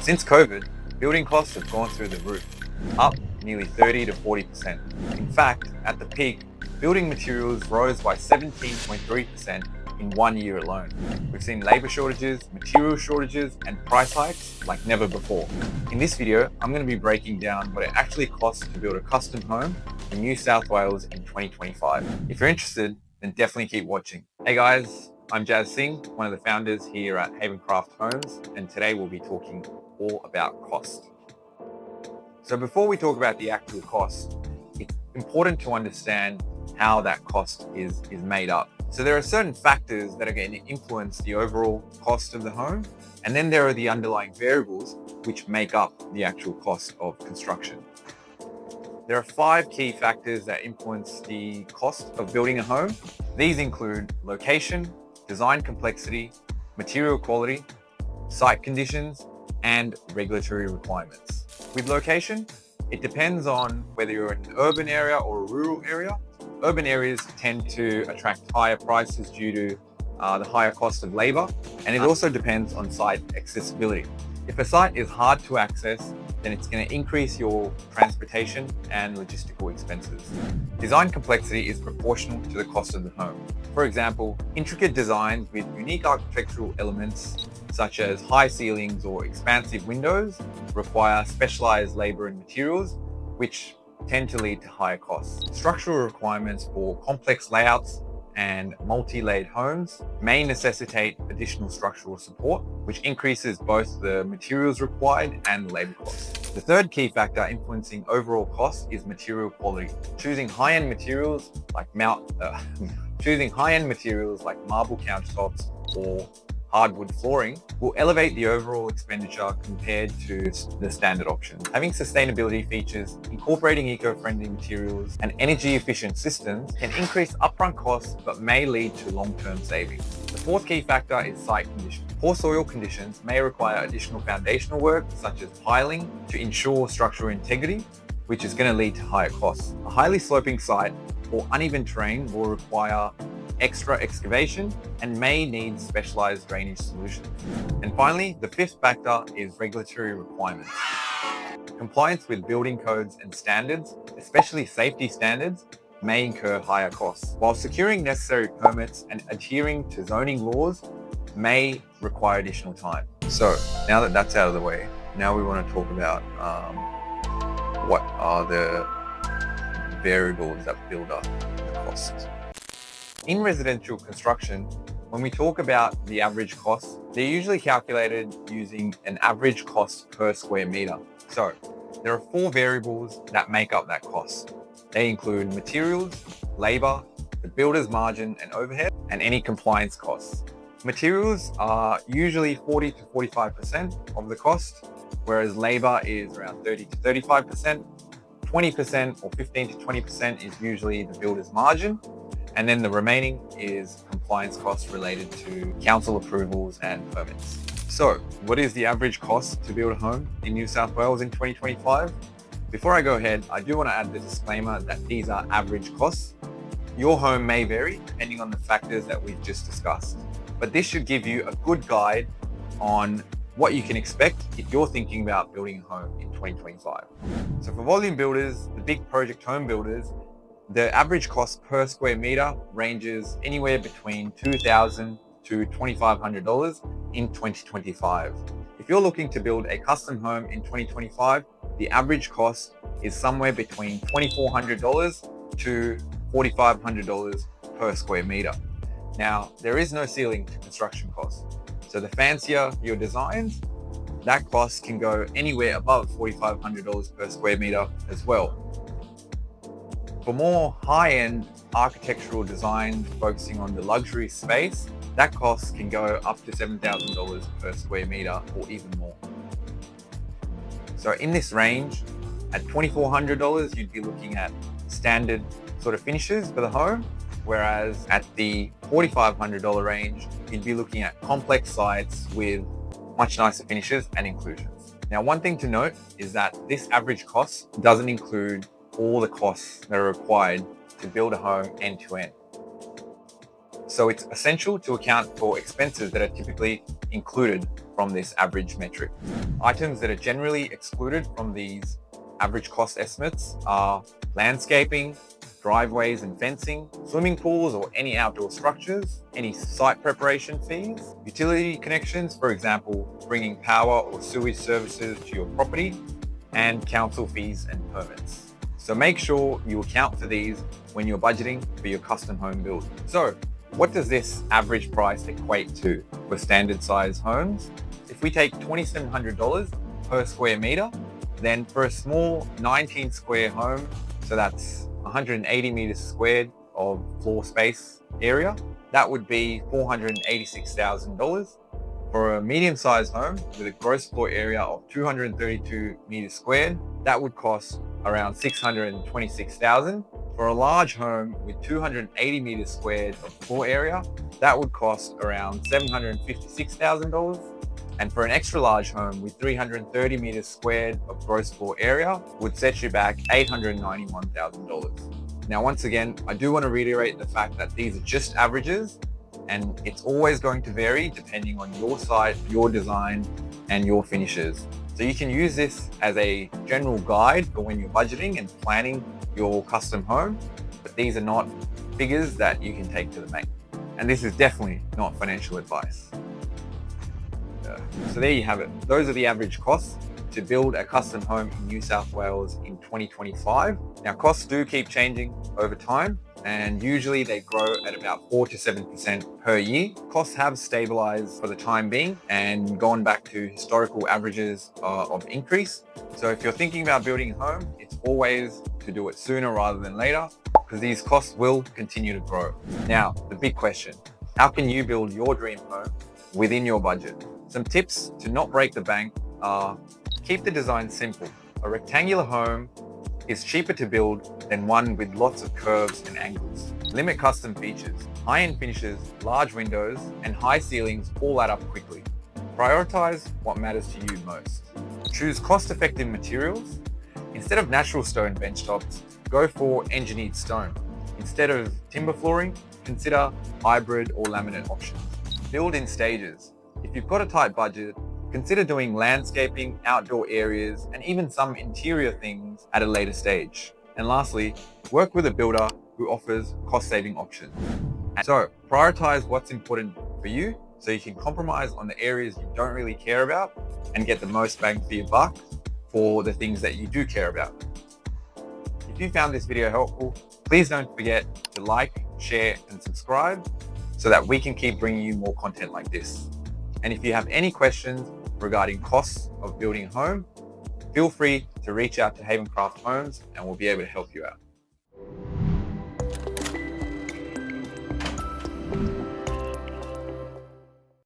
Since COVID, building costs have gone through the roof, up nearly 30 to 40%. In fact, at the peak, building materials rose by 17.3% in 1 year alone. We've seen labour shortages, material shortages, and price hikes like never before. In this video, I'm going to be breaking down what it actually costs to build a custom home in New South Wales in 2025. If you're interested, then definitely keep watching. Hey guys, I'm Jazz Singh, one of the founders here at Havencraft Homes, and today we'll be talking all about cost. So before we talk about the actual cost, it's important to understand how that cost is made up. So there are certain factors that are going to influence the overall cost of the home, and then there are the underlying variables which make up the actual cost of construction. There are 5 key factors that influence the cost of building a home. These include location, design complexity, material quality, site conditions, and regulatory requirements. With location, it depends on whether you're in an urban area or a rural area. Urban areas tend to attract higher prices due to the higher cost of labor, and it also depends on site accessibility. If a site is hard to access, then it's going to increase your transportation and logistical expenses. Design complexity is proportional to the cost of the home. For example, intricate designs with unique architectural elements such as high ceilings or expansive windows require specialized labor and materials, which tend to lead to higher costs. Structural requirements for complex layouts and multi-layered homes may necessitate additional structural support, which increases both the materials required and the labor costs. The third key factor influencing overall cost is material quality. Choosing high-end materials like marble countertops or hardwood flooring will elevate the overall expenditure compared to the standard option. Having sustainability features, incorporating eco-friendly materials, and energy-efficient systems can increase upfront costs but may lead to long-term savings. The fourth key factor is site conditions. Poor soil conditions may require additional foundational work, such as piling, to ensure structural integrity, which is going to lead to higher costs. A highly sloping site or uneven terrain will require extra excavation and may need specialized drainage solutions. And finally, the fifth factor is regulatory requirements. Compliance with building codes and standards, especially safety standards, may incur higher costs, while securing necessary permits and adhering to zoning laws may require additional time. So now that that's out of the way, now we want to talk about what are the variables that build up the costs. In residential construction, when we talk about the average cost, they're usually calculated using an average cost per square meter. So there are 4 variables that make up that cost. They include materials, labor, the builder's margin and overhead, and any compliance costs. Materials are usually 40 to 45% of the cost, whereas labor is around 30 to 35%. 20% or 15 to 20% is usually the builder's margin. And then the remaining is compliance costs related to council approvals and permits. So what is the average cost to build a home in New South Wales in 2025? Before I go ahead, I do want to add the disclaimer that these are average costs. Your home may vary depending on the factors that we've just discussed, but this should give you a good guide on what you can expect if you're thinking about building a home in 2025. So for volume builders, the big project home builders, the average cost per square meter ranges anywhere between $2,000 to $2,500 in 2025. If you're looking to build a custom home in 2025, the average cost is somewhere between $2,400 to $4,500 per square meter. Now, there is no ceiling to construction costs. So the fancier your designs, that cost can go anywhere above $4,500 per square meter as well. For more high-end architectural design focusing on the luxury space, that cost can go up to $7,000 per square meter or even more. So in this range, at $2,400, you'd be looking at standard sort of finishes for the home, whereas at the $4,500 range, you'd be looking at complex sites with much nicer finishes and inclusions. Now, one thing to note is that this average cost doesn't include all the costs that are required to build a home end to end. So it's essential to account for expenses that are typically included from this average metric. Items that are generally excluded from these average cost estimates are landscaping, driveways and fencing, swimming pools or any outdoor structures, any site preparation fees, utility connections, for example, bringing power or sewage services to your property, and council fees and permits. So make sure you account for these when you're budgeting for your custom home build. So what does this average price equate to for standard size homes? If we take $2,700 per square meter, then for a small 19 square home, so that's 180 meters squared of floor space area, that would be $486,000. For a medium-sized home with a gross floor area of 232 meters squared, that would cost around $626,000. For a large home with 280 meters squared of floor area, that would cost around $756,000. And for an extra large home with 330 meters squared of gross floor area would set you back $891,000. Now, once again, I do want to reiterate the fact that these are just averages and it's always going to vary depending on your site, your design, and your finishes. So you can use this as a general guide for when you're budgeting and planning your custom home, but these are not figures that you can take to the bank. And this is definitely not financial advice. So there you have it. Those are the average costs to build a custom home in New South Wales in 2025. Now, costs do keep changing over time, and usually they grow at about 4 to 7% per year. Costs have stabilized for the time being and gone back to historical averages of increase. So if you're thinking about building a home, it's always to do it sooner rather than later, because these costs will continue to grow. Now, the big question, how can you build your dream home within your budget? Some tips to not break the bank are: keep the design simple. A rectangular home is cheaper to build than one with lots of curves and angles. Limit custom features. High-end finishes, large windows, and high ceilings all add up quickly. Prioritize what matters to you most. Choose cost-effective materials. Instead of natural stone benchtops, go for engineered stone. Instead of timber flooring, consider hybrid or laminate options. Build in stages. If you've got a tight budget, consider doing landscaping, outdoor areas, and even some interior things at a later stage. And lastly, work with a builder who offers cost-saving options. So prioritize what's important for you so you can compromise on the areas you don't really care about and get the most bang for your buck for the things that you do care about. If you found this video helpful, please don't forget to like, share, and subscribe so that we can keep bringing you more content like this. And if you have any questions regarding costs of building a home, feel free to reach out to Havencraft Homes and we'll be able to help you out.